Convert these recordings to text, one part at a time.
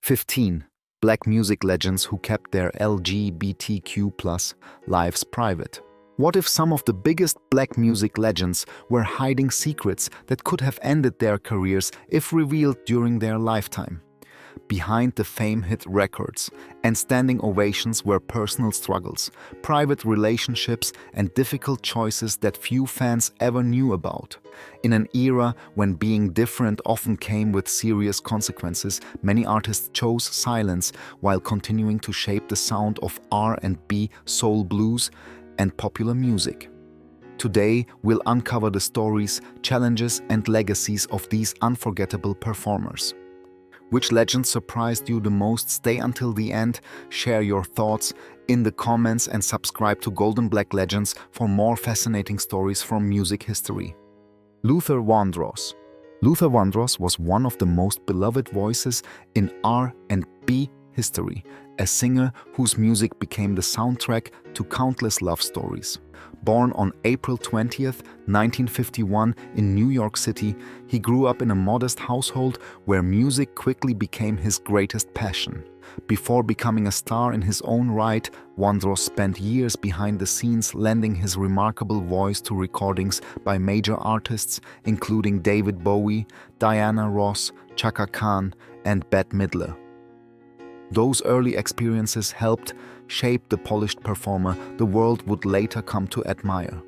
15. Black music legends who kept their LGBTQ+ lives private. What if some of the biggest black music legends were hiding secrets that could have ended their careers if revealed during their lifetime? Behind the fame hit records and standing ovations were personal struggles, private relationships, and difficult choices that few fans ever knew about. In an era when being different often came with serious consequences, many artists chose silence while continuing to shape the sound of R&B, soul, blues, and popular music. Today, we'll uncover the stories, challenges, and legacies of these unforgettable performers. Which legend surprised you the most? Stay until the end, share your thoughts in the comments, and subscribe to Golden Black Legends for more fascinating stories from music history. Luther Vandross. Luther Vandross was one of the most beloved voices in R&B history, a singer whose music became the soundtrack to countless love stories. Born on April 20th, 1951 in New York City, he grew up in a modest household where music quickly became his greatest passion. Before becoming a star in his own right, Vandross spent years behind the scenes lending his remarkable voice to recordings by major artists including David Bowie, Diana Ross, Chaka Khan, and Bette Midler. Those early experiences helped shape the polished performer the world would later come to admire.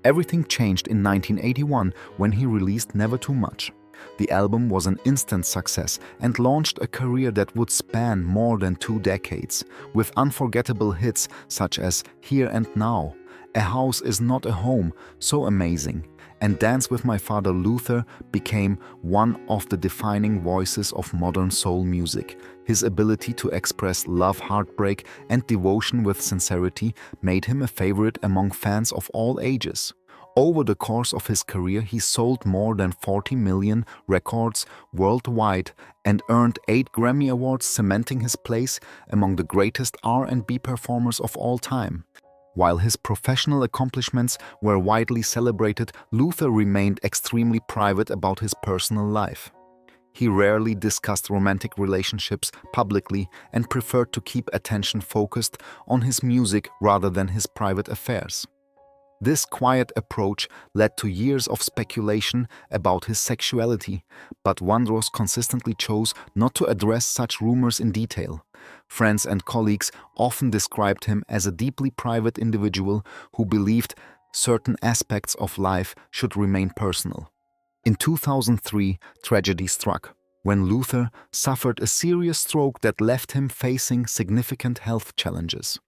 Everything changed in 1981 when he released Never Too Much. The album was an instant success and launched a career that would span more than 2 decades, with unforgettable hits such as Here and Now, A House Is Not a Home, So Amazing, and Dance With My Father. Luther became one of the defining voices of modern soul music. His ability to express love, heartbreak, and devotion with sincerity made him a favorite among fans of all ages. Over the course of his career, he sold more than 40 million records worldwide and earned 8 Grammy Awards, cementing his place among the greatest R&B performers of all time. While his professional accomplishments were widely celebrated, Luther remained extremely private about his personal life. He rarely discussed romantic relationships publicly and preferred to keep attention focused on his music rather than his private affairs. This quiet approach led to years of speculation about his sexuality, but Vandross consistently chose not to address such rumors in detail. Friends and colleagues often described him as a deeply private individual who believed certain aspects of life should remain personal. In 2003, tragedy struck when Luther suffered a serious stroke that left him facing significant health challenges.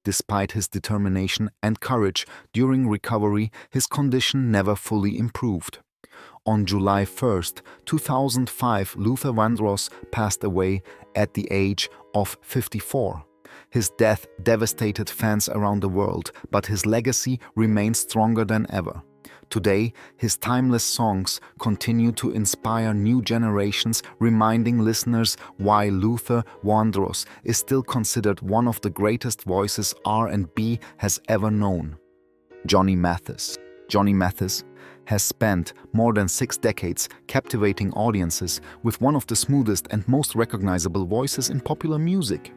Despite his determination and courage during recovery, his condition never fully improved. On July 1, 2005, Luther Vandross passed away at the age of 54. His death devastated fans around the world, but his legacy remains stronger than ever. Today, his timeless songs continue to inspire new generations, reminding listeners why Luther Vandross is still considered one of the greatest voices R&B has ever known. Johnny Mathis. Johnny Mathis has spent more than 6 decades captivating audiences with one of the smoothest and most recognizable voices in popular music.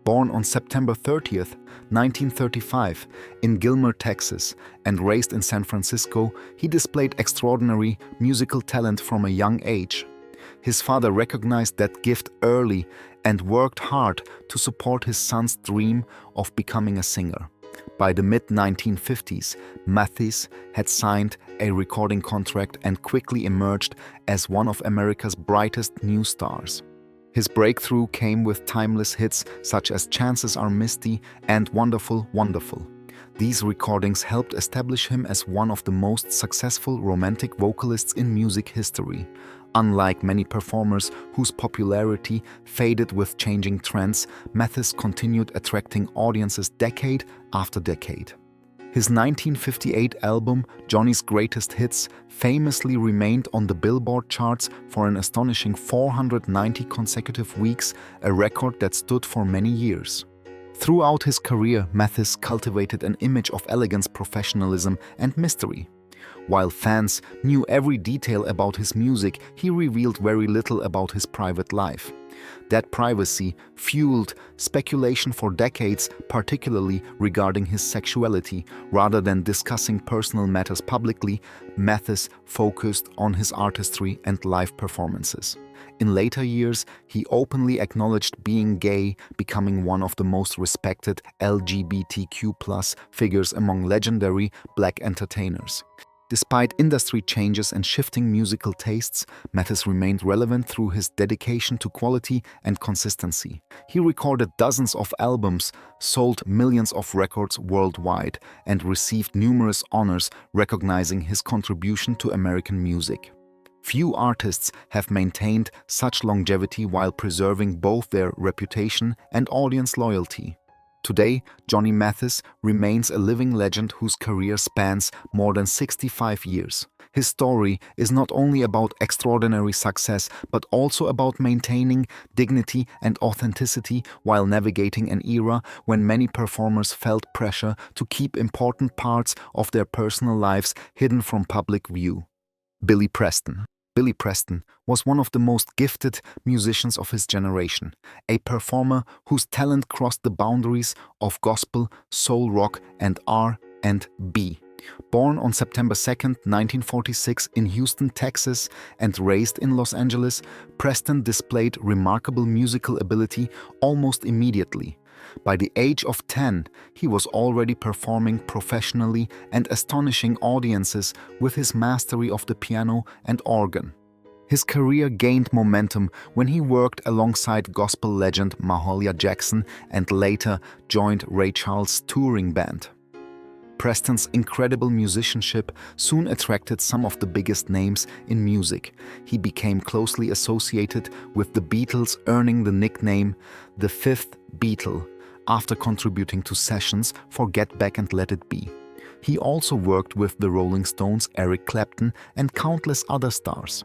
Born on September 30th, 1935, in Gilmer, Texas, and raised in San Francisco, he displayed extraordinary musical talent from a young age. His father recognized that gift early and worked hard to support his son's dream of becoming a singer. By the mid-1950s, Mathis had signed a recording contract and quickly emerged as one of America's brightest new stars. His breakthrough came with timeless hits such as Chances Are Misty and Wonderful, Wonderful. These recordings helped establish him as one of the most successful romantic vocalists in music history. Unlike many performers whose popularity faded with changing trends, Mathis continued attracting audiences decade after decade. His 1958 album, Johnny's Greatest Hits, famously remained on the Billboard charts for an astonishing 490 consecutive weeks, a record that stood for many years. Throughout his career, Mathis cultivated an image of elegance, professionalism, and mystery. While fans knew every detail about his music, he revealed very little about his private life. That privacy fueled speculation for decades, particularly regarding his sexuality. Rather than discussing personal matters publicly, Mathis focused on his artistry and live performances. In later years, he openly acknowledged being gay, becoming one of the most respected LGBTQ+ figures among legendary Black entertainers. Despite industry changes and shifting musical tastes, Mathis remained relevant through his dedication to quality and consistency. He recorded dozens of albums, sold millions of records worldwide, and received numerous honors recognizing his contribution to American music. Few artists have maintained such longevity while preserving both their reputation and audience loyalty. Today, Johnny Mathis remains a living legend whose career spans more than 65 years. His story is not only about extraordinary success, but also about maintaining dignity and authenticity while navigating an era when many performers felt pressure to keep important parts of their personal lives hidden from public view. Billy Preston. Billy Preston was one of the most gifted musicians of his generation, a performer whose talent crossed the boundaries of gospel, soul rock, and R&B. Born on September 2, 1946 in Houston, Texas, and raised in Los Angeles, Preston displayed remarkable musical ability almost immediately. By the age of 10, he was already performing professionally and astonishing audiences with his mastery of the piano and organ. His career gained momentum when he worked alongside gospel legend Mahalia Jackson and later joined Ray Charles' touring band. Preston's incredible musicianship soon attracted some of the biggest names in music. He became closely associated with the Beatles, earning the nickname the Fifth Beatle after contributing to sessions for Get Back and Let It Be. He also worked with the Rolling Stones, Eric Clapton, and countless other stars.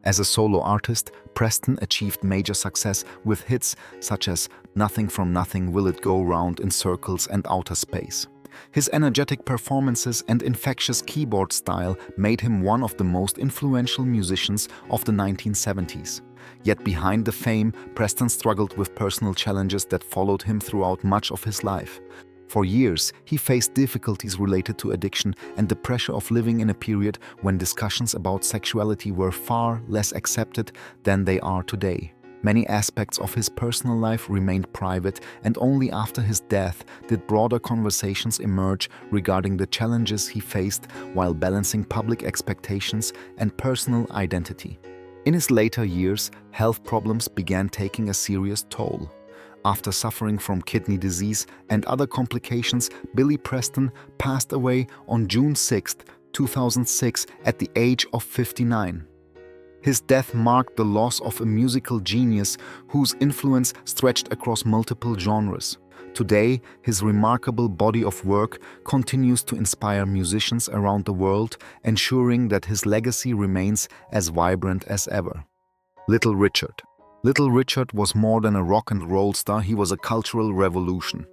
As a solo artist, Preston achieved major success with hits such as Nothing from Nothing, Will It Go Round in Circles, and Outer Space. His energetic performances and infectious keyboard style made him one of the most influential musicians of the 1970s. Yet behind the fame, Preston struggled with personal challenges that followed him throughout much of his life. For years, he faced difficulties related to addiction and the pressure of living in a period when discussions about sexuality were far less accepted than they are today. Many aspects of his personal life remained private, and only after his death did broader conversations emerge regarding the challenges he faced while balancing public expectations and personal identity. In his later years, health problems began taking a serious toll. After suffering from kidney disease and other complications, Billy Preston passed away on June 6, 2006, at the age of 59. His death marked the loss of a musical genius whose influence stretched across multiple genres. Today, his remarkable body of work continues to inspire musicians around the world, ensuring that his legacy remains as vibrant as ever. Little Richard. Little Richard was more than a rock and roll star, he was a cultural revolution.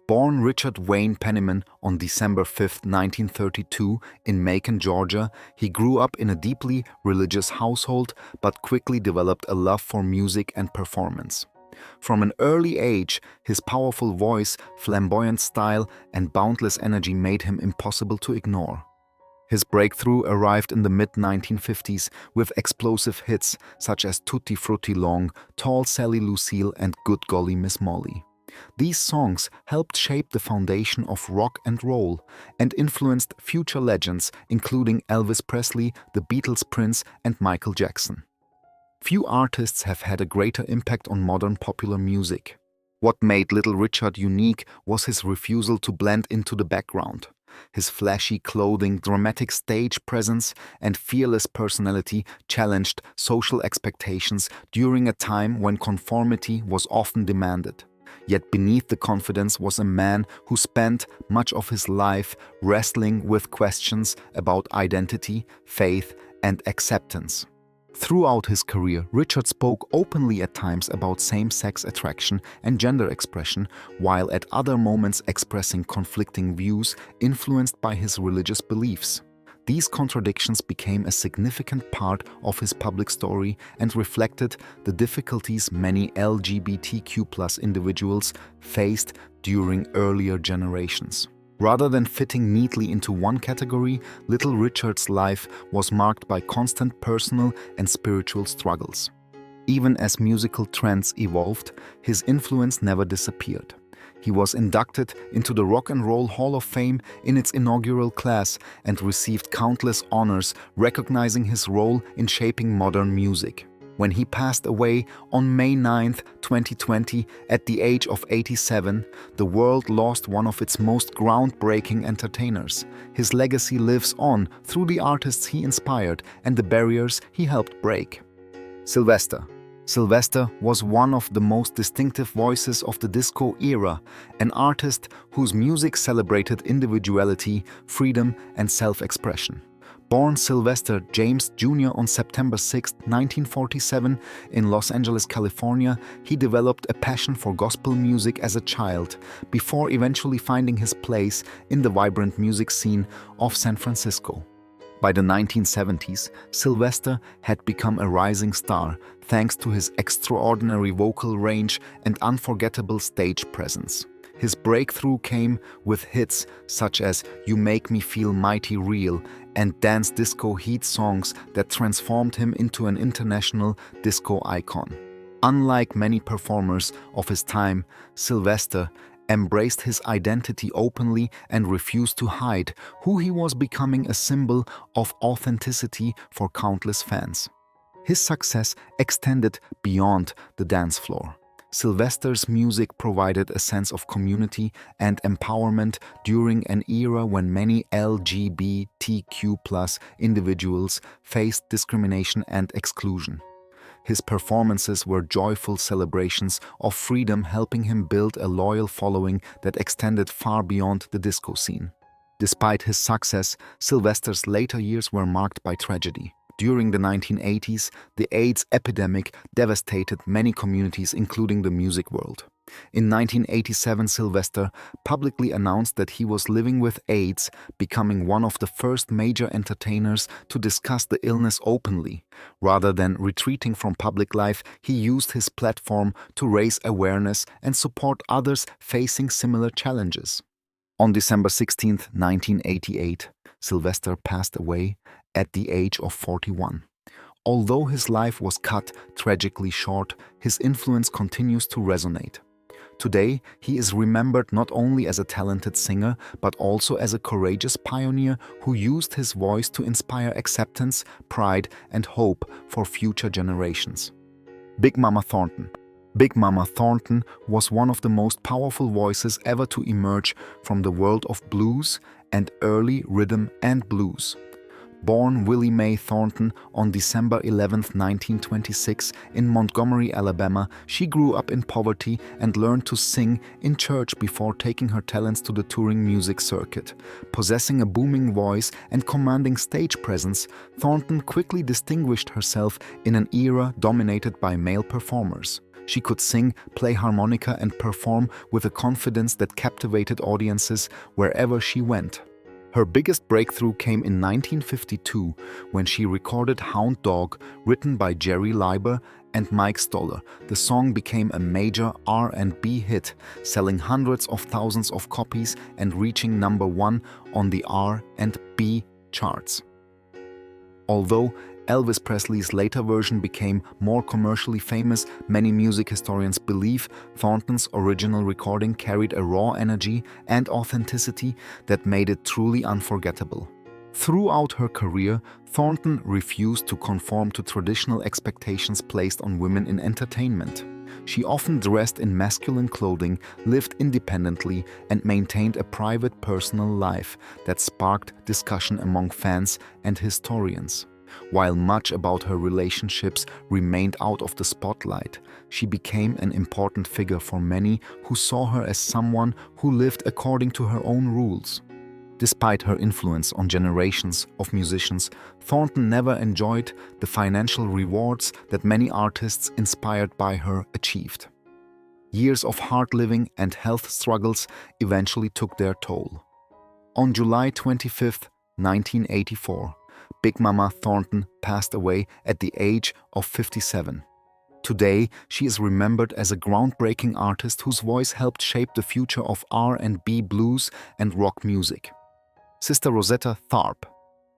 Born Richard Wayne Penniman on December 5, 1932, in Macon, Georgia, he grew up in a deeply religious household but quickly developed a love for music and performance. From an early age, his powerful voice, flamboyant style, and boundless energy made him impossible to ignore. His breakthrough arrived in the mid-1950s with explosive hits such as Tutti Frutti Long, Tall Sally Lucille, and Good Golly Miss Molly. These songs helped shape the foundation of rock and roll and influenced future legends including Elvis Presley, the Beatles' Prince, and Michael Jackson. Few artists have had a greater impact on modern popular music. What made Little Richard unique was his refusal to blend into the background. His flashy clothing, dramatic stage presence, and fearless personality challenged social expectations during a time when conformity was often demanded. Yet beneath the confidence was a man who spent much of his life wrestling with questions about identity, faith, and acceptance. Throughout his career, Richard spoke openly at times about same-sex attraction and gender expression, while at other moments expressing conflicting views influenced by his religious beliefs. These contradictions became a significant part of his public story and reflected the difficulties many LGBTQ+ individuals faced during earlier generations. Rather than fitting neatly into one category, Little Richard's life was marked by constant personal and spiritual struggles. Even as musical trends evolved, his influence never disappeared. He was inducted into the Rock and Roll Hall of Fame in its inaugural class and received countless honors recognizing his role in shaping modern music. When he passed away on May 9, 2020, at the age of 87, the world lost one of its most groundbreaking entertainers. His legacy lives on through the artists he inspired and the barriers he helped break. Sylvester. Sylvester was one of the most distinctive voices of the disco era, an artist whose music celebrated individuality, freedom, and self-expression. Born Sylvester James Jr. on September 6, 1947, in Los Angeles, California, he developed a passion for gospel music as a child, before eventually finding his place in the vibrant music scene of San Francisco. By the 1970s, Sylvester had become a rising star thanks to his extraordinary vocal range and unforgettable stage presence. His breakthrough came with hits such as You Make Me Feel Mighty Real and dance disco heat songs that transformed him into an international disco icon. Unlike many performers of his time, Sylvester embraced his identity openly and refused to hide who he was, becoming a symbol of authenticity for countless fans. His success extended beyond the dance floor. Sylvester's music provided a sense of community and empowerment during an era when many LGBTQ+ individuals faced discrimination and exclusion. His performances were joyful celebrations of freedom, helping him build a loyal following that extended far beyond the disco scene. Despite his success, Sylvester's later years were marked by tragedy. During the 1980s, the AIDS epidemic devastated many communities, including the music world. In 1987, Sylvester publicly announced that he was living with AIDS, becoming one of the first major entertainers to discuss the illness openly. Rather than retreating from public life, he used his platform to raise awareness and support others facing similar challenges. On December 16, 1988, Sylvester passed away at the age of 41. Although his life was cut tragically short, his influence continues to resonate. Today, he is remembered not only as a talented singer, but also as a courageous pioneer who used his voice to inspire acceptance, pride, and hope for future generations. Big Mama Thornton. Big Mama Thornton was one of the most powerful voices ever to emerge from the world of blues and early rhythm and blues. Born Willie Mae Thornton on December 11, 1926, in Montgomery, Alabama, she grew up in poverty and learned to sing in church before taking her talents to the touring music circuit. Possessing a booming voice and commanding stage presence, Thornton quickly distinguished herself in an era dominated by male performers. She could sing, play harmonica, and perform with a confidence that captivated audiences wherever she went. Her biggest breakthrough came in 1952 when she recorded Hound Dog, written by Jerry Leiber and Mike Stoller. The song became a major R&B hit, selling hundreds of thousands of copies and reaching #1 on the R&B charts. Although Elvis Presley's later version became more commercially famous, many music historians believe Thornton's original recording carried a raw energy and authenticity that made it truly unforgettable. Throughout her career, Thornton refused to conform to traditional expectations placed on women in entertainment. She often dressed in masculine clothing, lived independently, and maintained a private personal life that sparked discussion among fans and historians. While much about her relationships remained out of the spotlight, she became an important figure for many who saw her as someone who lived according to her own rules. Despite her influence on generations of musicians, Thornton never enjoyed the financial rewards that many artists inspired by her achieved. Years of hard living and health struggles eventually took their toll. On July 25, 1984, Big Mama Thornton passed away at the age of 57. Today, she is remembered as a groundbreaking artist whose voice helped shape the future of R&B, blues, and rock music. Sister Rosetta Tharpe.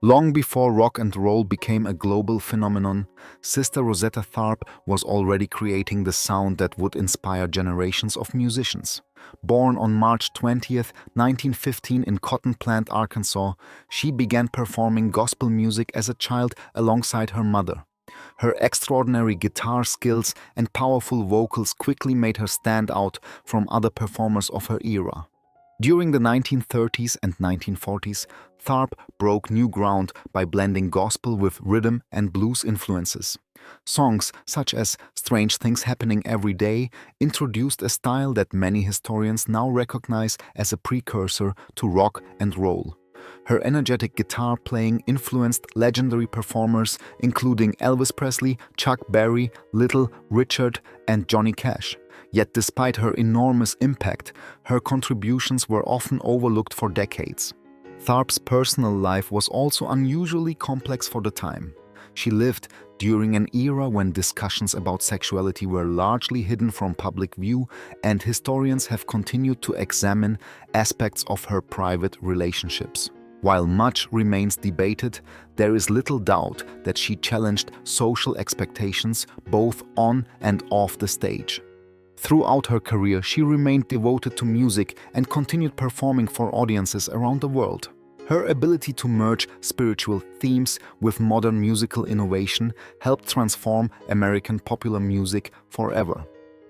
Long before rock and roll became a global phenomenon, Sister Rosetta Tharpe was already creating the sound that would inspire generations of musicians. Born on March 20, 1915 in Cotton Plant, Arkansas, she began performing gospel music as a child alongside her mother. Her extraordinary guitar skills and powerful vocals quickly made her stand out from other performers of her era. During the 1930s and 1940s, Tharpe broke new ground by blending gospel with rhythm and blues influences. Songs such as Strange Things Happening Every Day introduced a style that many historians now recognize as a precursor to rock and roll. Her energetic guitar playing influenced legendary performers including Elvis Presley, Chuck Berry, Little Richard, and Johnny Cash. Yet despite her enormous impact, her contributions were often overlooked for decades. Tharpe's personal life was also unusually complex for the time. She lived during an era when discussions about sexuality were largely hidden from public view, and historians have continued to examine aspects of her private relationships. While much remains debated, there is little doubt that she challenged social expectations both on and off the stage. Throughout her career, she remained devoted to music and continued performing for audiences around the world. Her ability to merge spiritual themes with modern musical innovation helped transform American popular music forever.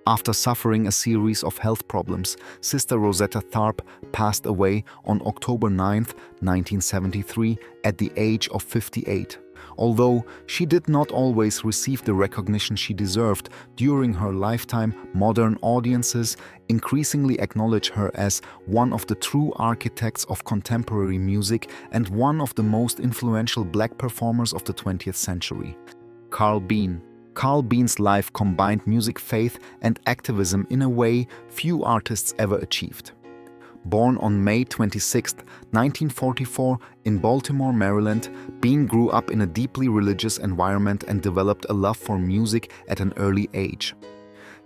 After suffering a series of health problems, Sister Rosetta Tharpe passed away on October 9, 1973, at the age of 58. Although she did not always receive the recognition she deserved during her lifetime, modern audiences increasingly acknowledge her as one of the true architects of contemporary music and one of the most influential black performers of the 20th century. Carl Bean. Carl Bean's life combined music, faith, and activism in a way few artists ever achieved. Born on May 26, 1944, in Baltimore, Maryland, Bean grew up in a deeply religious environment and developed a love for music at an early age.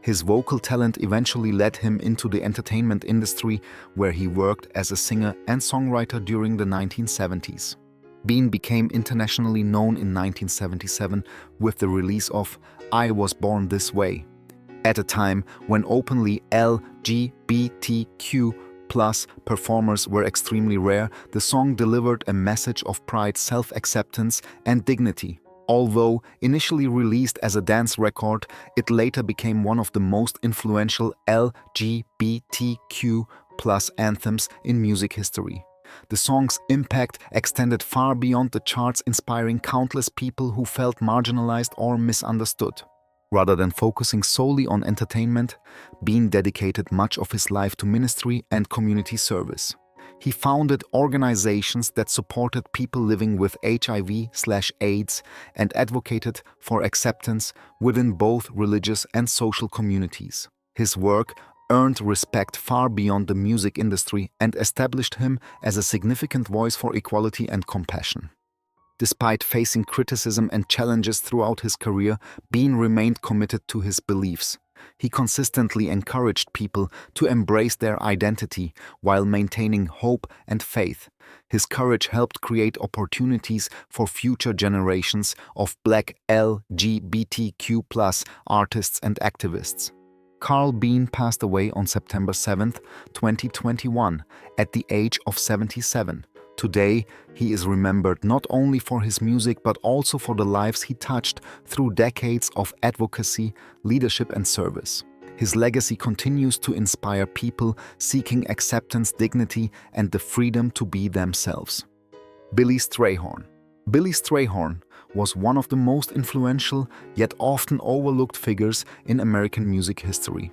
His vocal talent eventually led him into the entertainment industry, where he worked as a singer and songwriter during the 1970s. Bean became internationally known in 1977 with the release of I Was Born This Way. At a time when openly LGBTQ plus performers were extremely rare, the song delivered a message of pride, self-acceptance, and dignity. Although initially released as a dance record, it later became one of the most influential LGBTQ plus anthems in music history. The song's impact extended far beyond the charts, inspiring countless people who felt marginalized or misunderstood. Rather than focusing solely on entertainment, Bean dedicated much of his life to ministry and community service. He founded organizations that supported people living with HIV/AIDS and advocated for acceptance within both religious and social communities. His work earned respect far beyond the music industry and established him as a significant voice for equality and compassion. Despite facing criticism and challenges throughout his career, Bean remained committed to his beliefs. He consistently encouraged people to embrace their identity while maintaining hope and faith. His courage helped create opportunities for future generations of Black LGBTQ+ artists and activists. Carl Bean passed away on September 7, 2021, at the age of 77. Today, he is remembered not only for his music but also for the lives he touched through decades of advocacy, leadership, and service. His legacy continues to inspire people seeking acceptance, dignity, and the freedom to be themselves. Billy Strayhorn. Billy Strayhorn was one of the most influential yet often overlooked figures in American music history.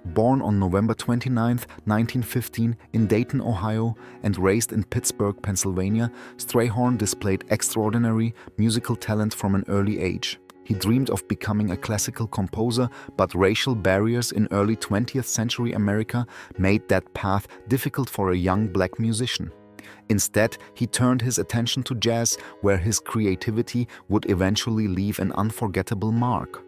Born on November 29, 1915 in Dayton, Ohio, and raised in Pittsburgh, Pennsylvania, Strayhorn displayed extraordinary musical talent from an early age. He dreamed of becoming a classical composer, but racial barriers in early 20th century America made that path difficult for a young black musician. Instead, he turned his attention to jazz, where his creativity would eventually leave an unforgettable mark.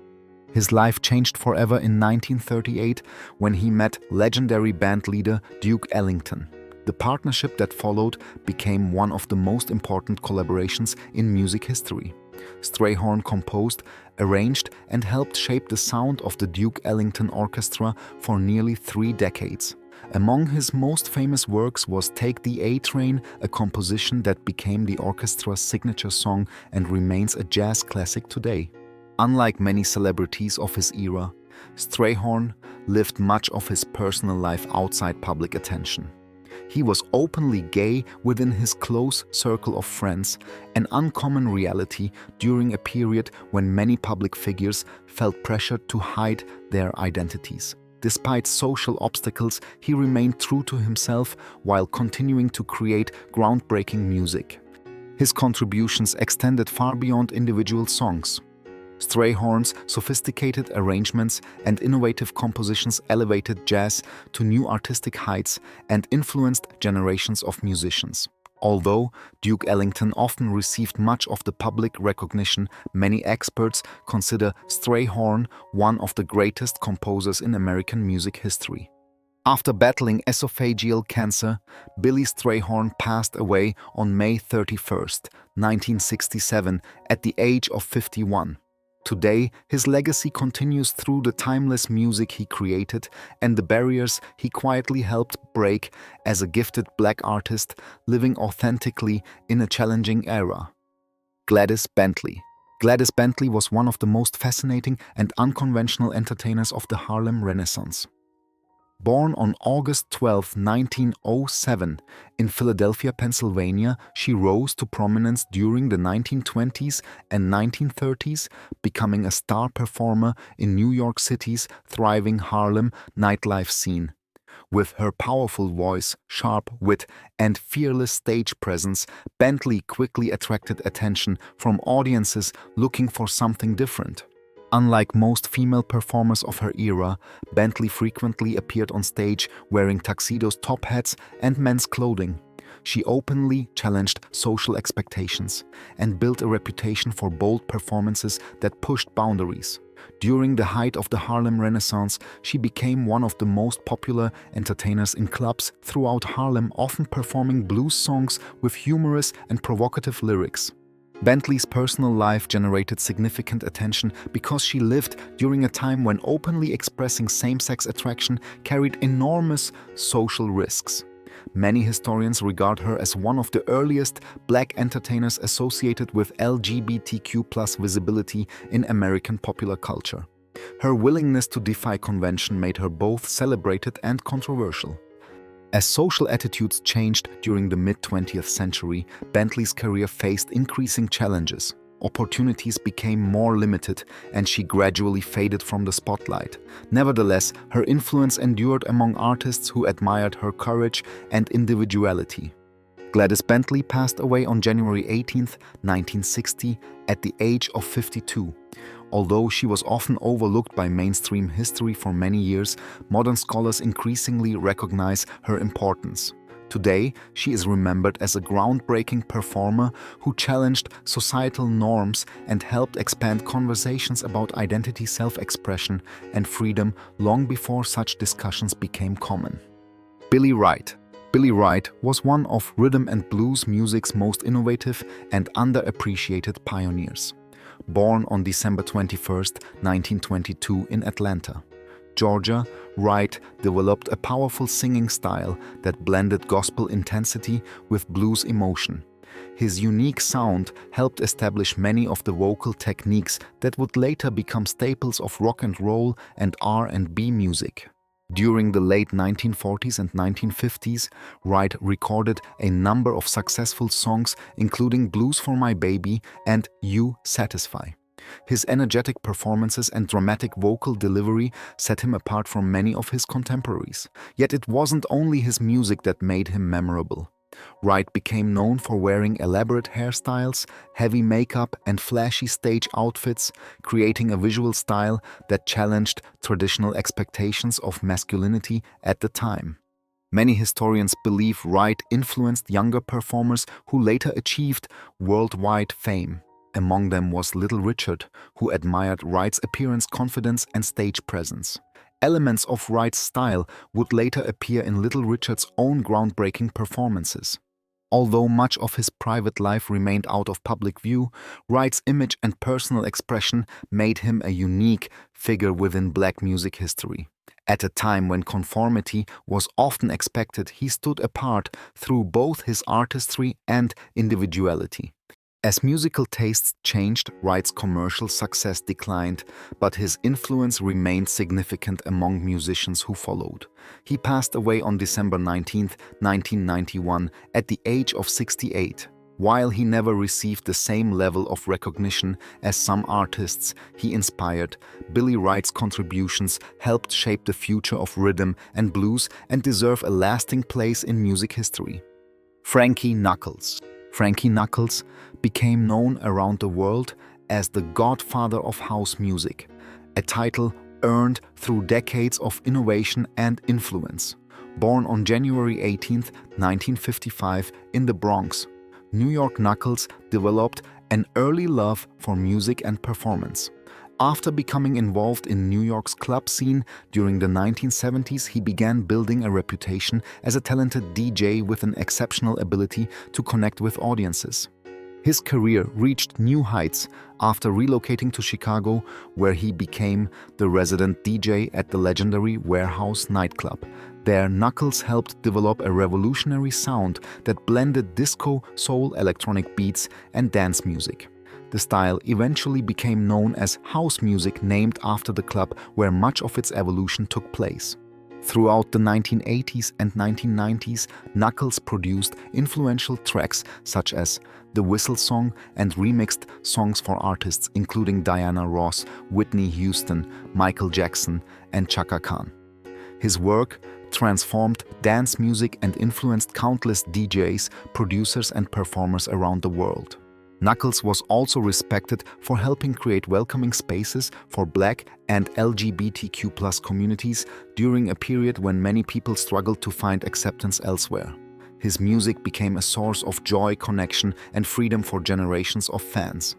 His life changed forever in 1938 when he met legendary band leader Duke Ellington. The partnership that followed became one of the most important collaborations in music history. Strayhorn composed, arranged, and helped shape the sound of the Duke Ellington Orchestra for nearly 3 decades. Among his most famous works was Take the A-Train, a composition that became the orchestra's signature song and remains a jazz classic today. Unlike many celebrities of his era, Strayhorn lived much of his personal life outside public attention. He was openly gay within his close circle of friends, an uncommon reality during a period when many public figures felt pressured to hide their identities. Despite social obstacles, he remained true to himself while continuing to create groundbreaking music. His contributions extended far beyond individual songs. Strayhorn's sophisticated arrangements and innovative compositions elevated jazz to new artistic heights and influenced generations of musicians. Although Duke Ellington often received much of the public recognition, many experts consider Strayhorn one of the greatest composers in American music history. After battling esophageal cancer, Billy Strayhorn passed away on May 31, 1967, at the age of 51. Today, his legacy continues through the timeless music he created and the barriers he quietly helped break as a gifted Black artist living authentically in a challenging era. Gladys Bentley. Gladys Bentley was one of the most fascinating and unconventional entertainers of the Harlem Renaissance. Born on August 12, 1907, in Philadelphia, Pennsylvania, she rose to prominence during the 1920s and 1930s, becoming a star performer in New York City's thriving Harlem nightlife scene. With her powerful voice, sharp wit, and fearless stage presence, Bentley quickly attracted attention from audiences looking for something different. Unlike most female performers of her era, Bentley frequently appeared on stage wearing tuxedos, top hats, and men's clothing. She openly challenged social expectations and built a reputation for bold performances that pushed boundaries. During the height of the Harlem Renaissance, she became one of the most popular entertainers in clubs throughout Harlem, often performing blues songs with humorous and provocative lyrics. Bentley's personal life generated significant attention because she lived during a time when openly expressing same-sex attraction carried enormous social risks. Many historians regard her as one of the earliest Black entertainers associated with LGBTQ+ visibility in American popular culture. Her willingness to defy convention made her both celebrated and controversial. As social attitudes changed during the mid-20th century, Bentley's career faced increasing challenges. Opportunities became more limited, and she gradually faded from the spotlight. Nevertheless, her influence endured among artists who admired her courage and individuality. Gladys Bentley passed away on January 18, 1960, at the age of 52. Although she was often overlooked by mainstream history for many years, modern scholars increasingly recognize her importance. Today, she is remembered as a groundbreaking performer who challenged societal norms and helped expand conversations about identity, self-expression, and freedom long before such discussions became common. Billy Wright. Billy Wright was one of rhythm and blues music's most innovative and underappreciated pioneers. Born on December 21, 1922 in Atlanta, Georgia, Wright developed a powerful singing style that blended gospel intensity with blues emotion. His unique sound helped establish many of the vocal techniques that would later become staples of rock and roll and R&B music. During the late 1940s and 1950s, Wright recorded a number of successful songs, including Blues for My Baby and You Satisfy. His energetic performances and dramatic vocal delivery set him apart from many of his contemporaries. Yet it wasn't only his music that made him memorable. Wright became known for wearing elaborate hairstyles, heavy makeup, and flashy stage outfits, creating a visual style that challenged traditional expectations of masculinity at the time. Many historians believe Wright influenced younger performers who later achieved worldwide fame. Among them was Little Richard, who admired Wright's appearance, confidence, and stage presence. Elements of Wright's style would later appear in Little Richard's own groundbreaking performances. Although much of his private life remained out of public view, Wright's image and personal expression made him a unique figure within black music history. At a time when conformity was often expected, he stood apart through both his artistry and individuality. As musical tastes changed, Wright's commercial success declined, but his influence remained significant among musicians who followed. He passed away on December 19, 1991, at the age of 68. While he never received the same level of recognition as some artists he inspired, Billy Wright's contributions helped shape the future of rhythm and blues and deserve a lasting place in music history. Frankie Knuckles. Frankie Knuckles became known around the world as the godfather of house music, a title earned through decades of innovation and influence. Born on January 18, 1955, in the Bronx, New York, Knuckles developed an early love for music and performance. After becoming involved in New York's club scene during the 1970s, he began building a reputation as a talented DJ with an exceptional ability to connect with audiences. His career reached new heights after relocating to Chicago, where he became the resident DJ at the legendary Warehouse nightclub. There, Knuckles helped develop a revolutionary sound that blended disco, soul, electronic beats, and dance music. The style eventually became known as house music, named after the club where much of its evolution took place. Throughout the 1980s and 1990s, Knuckles produced influential tracks such as The Whistle Song and remixed songs for artists including Diana Ross, Whitney Houston, Michael Jackson, and Chaka Khan. His work transformed dance music and influenced countless DJs, producers, and performers around the world. Knuckles was also respected for helping create welcoming spaces for Black and LGBTQ+ communities during a period when many people struggled to find acceptance elsewhere. His music became a source of joy, connection, and freedom for generations of fans.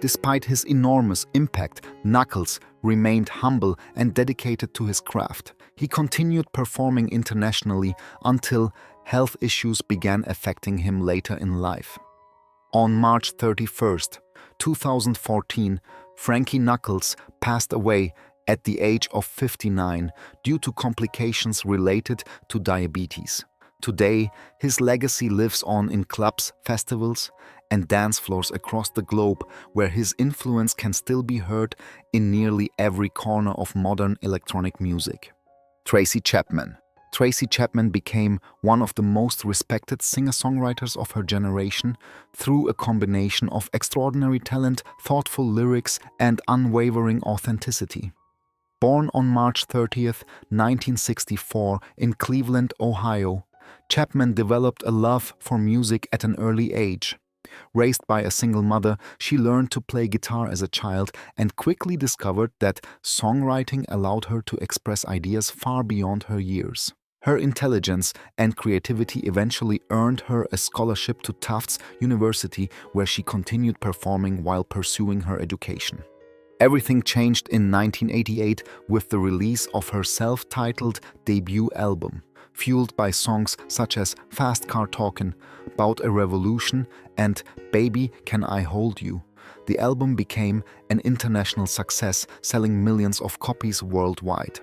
Despite his enormous impact, Knuckles remained humble and dedicated to his craft. He continued performing internationally until health issues began affecting him later in life. On March 31, 2014, Frankie Knuckles passed away at the age of 59 due to complications related to diabetes. Today, his legacy lives on in clubs, festivals, and dance floors across the globe, where his influence can still be heard in nearly every corner of modern electronic music. Tracy Chapman. Tracy Chapman became one of the most respected singer-songwriters of her generation through a combination of extraordinary talent, thoughtful lyrics, and unwavering authenticity. Born on March 30, 1964, in Cleveland, Ohio, Chapman developed a love for music at an early age. Raised by a single mother, she learned to play guitar as a child and quickly discovered that songwriting allowed her to express ideas far beyond her years. Her intelligence and creativity eventually earned her a scholarship to Tufts University, where she continued performing while pursuing her education. Everything changed in 1988 with the release of her self-titled debut album. Fueled by songs such as Fast Car Talkin', Bout a Revolution, and Baby Can I Hold You, the album became an international success, selling millions of copies worldwide.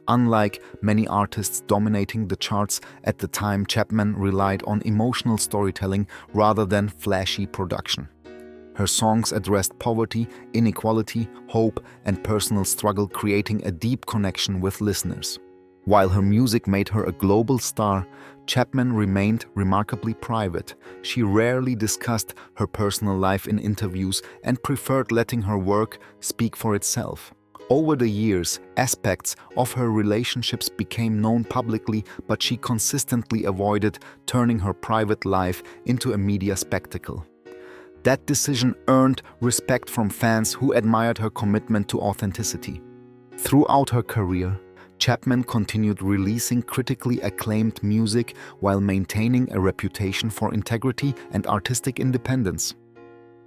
Unlike many artists dominating the charts at the time, Chapman relied on emotional storytelling rather than flashy production. Her songs addressed poverty, inequality, hope, and personal struggle, creating a deep connection with listeners. While her music made her a global star, Chapman remained remarkably private. She rarely discussed her personal life in interviews and preferred letting her work speak for itself. Over the years, aspects of her relationships became known publicly, but she consistently avoided turning her private life into a media spectacle. That decision earned respect from fans who admired her commitment to authenticity. Throughout her career, Chapman continued releasing critically acclaimed music while maintaining a reputation for integrity and artistic independence.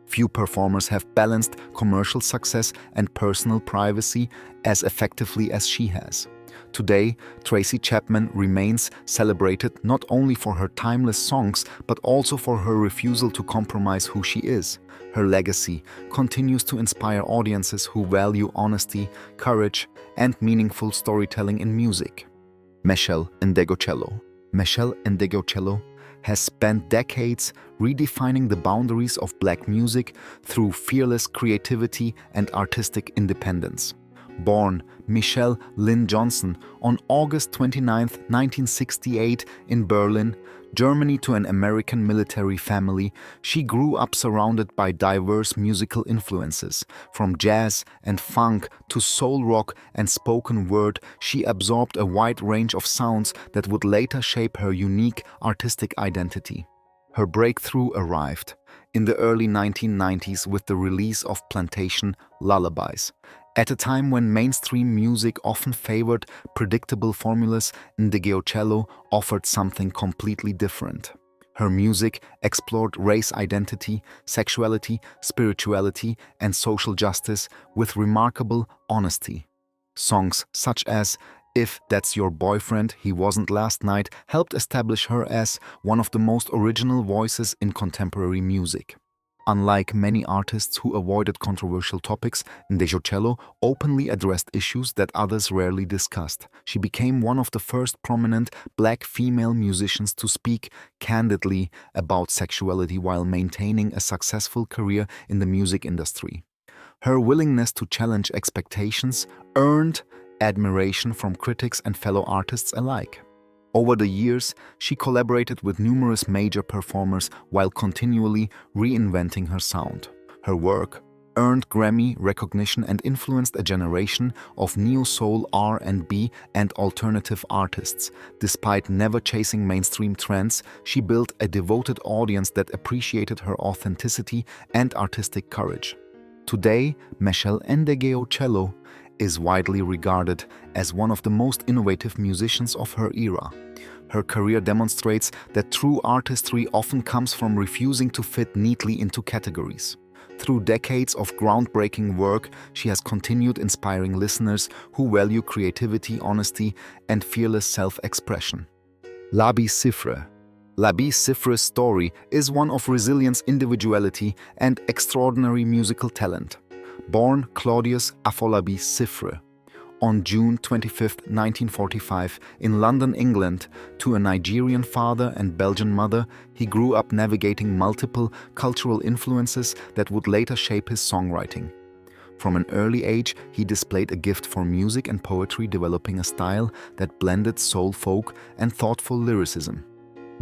Few performers have balanced commercial success and personal privacy as effectively as she has. Today, Tracy Chapman remains celebrated not only for her timeless songs but also for her refusal to compromise who she is. Her legacy continues to inspire audiences who value honesty, courage, and meaningful storytelling in music. Meshell Ndegeocello. Meshell Ndegeocello has spent decades redefining the boundaries of Black music through fearless creativity and artistic independence. Born Michelle Lynn Johnson on August 29, 1968 in Berlin, Germany to an American military family, she grew up surrounded by diverse musical influences. From jazz and funk to soul rock and spoken word, she absorbed a wide range of sounds that would later shape her unique artistic identity. Her breakthrough arrived in the early 1990s with the release of Plantation Lullabies. At a time when mainstream music often favored predictable formulas, Ndegeocello offered something completely different. Her music explored race identity, sexuality, spirituality, and social justice with remarkable honesty. Songs such as "If That's Your Boyfriend, He Wasn't Last Night" helped establish her as one of the most original voices in contemporary music. Unlike many artists who avoided controversial topics, Ndegeocello openly addressed issues that others rarely discussed. She became one of the first prominent Black female musicians to speak candidly about sexuality while maintaining a successful career in the music industry. Her willingness to challenge expectations earned admiration from critics and fellow artists alike. Over the years, she collaborated with numerous major performers while continually reinventing her sound. Her work earned Grammy recognition and influenced a generation of neo-soul, R&B, and alternative artists. Despite never chasing mainstream trends, she built a devoted audience that appreciated her authenticity and artistic courage. Today, Meshell Ndegeocello is widely regarded as one of the most innovative musicians of her era. Her career demonstrates that true artistry often comes from refusing to fit neatly into categories. Through decades of groundbreaking work, she has continued inspiring listeners who value creativity, honesty, and fearless self-expression. Labi Siffre. Labi Siffre's story is one of resilience, individuality, and extraordinary musical talent. Born Claudius Afolabi Siffre on June 25, 1945, in London, England, to a Nigerian father and Belgian mother, he grew up navigating multiple cultural influences that would later shape his songwriting. From an early age, he displayed a gift for music and poetry, developing a style that blended soul folk and thoughtful lyricism.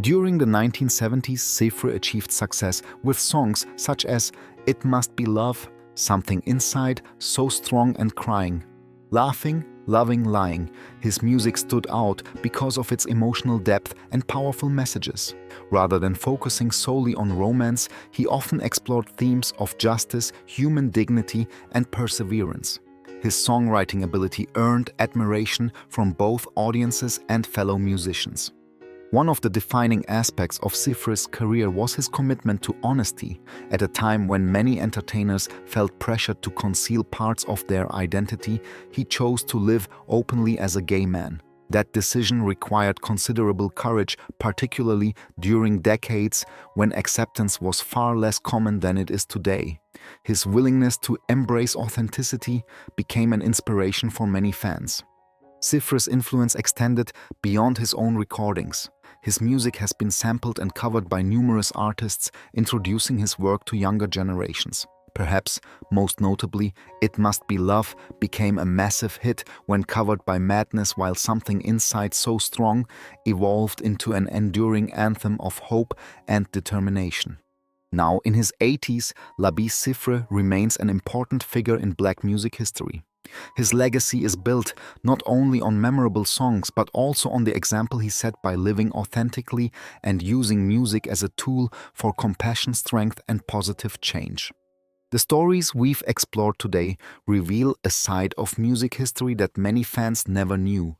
During the 1970s, Siffre achieved success with songs such as "It Must Be Love," "Something Inside," "So Strong and Crying." Laughing, Loving, Lying, his music stood out because of its emotional depth and powerful messages. Rather than focusing solely on romance, he often explored themes of justice, human dignity, and perseverance. His songwriting ability earned admiration from both audiences and fellow musicians. One of the defining aspects of Siffre's career was his commitment to honesty. At a time when many entertainers felt pressured to conceal parts of their identity, he chose to live openly as a gay man. That decision required considerable courage, particularly during decades when acceptance was far less common than it is today. His willingness to embrace authenticity became an inspiration for many fans. Siffre's influence extended beyond his own recordings. His music has been sampled and covered by numerous artists, introducing his work to younger generations. Perhaps most notably, "It Must Be Love" became a massive hit when covered by Madness, while "Something Inside, So Strong" evolved into an enduring anthem of hope and determination. Now in his 80s, Labi Siffre remains an important figure in Black music history. His legacy is built not only on memorable songs but also on the example he set by living authentically and using music as a tool for compassion, strength, and positive change. The stories we've explored today reveal a side of music history that many fans never knew.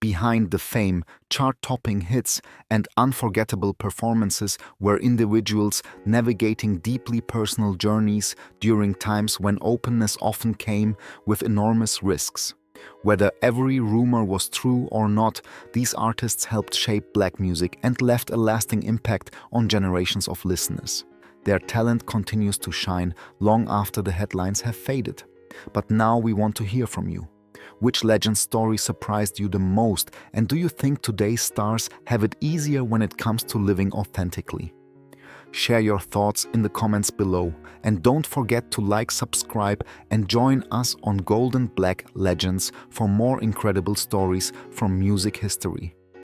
Behind the fame, chart-topping hits, and unforgettable performances were individuals navigating deeply personal journeys during times when openness often came with enormous risks. Whether every rumor was true or not, these artists helped shape black music and left a lasting impact on generations of listeners. Their talent continues to shine long after the headlines have faded. But now we want to hear from you. Which legend story surprised you the most, and do you think today's stars have it easier when it comes to living authentically? Share your thoughts in the comments below, and don't forget to like, subscribe, and join us on Golden Black Legends for more incredible stories from music history.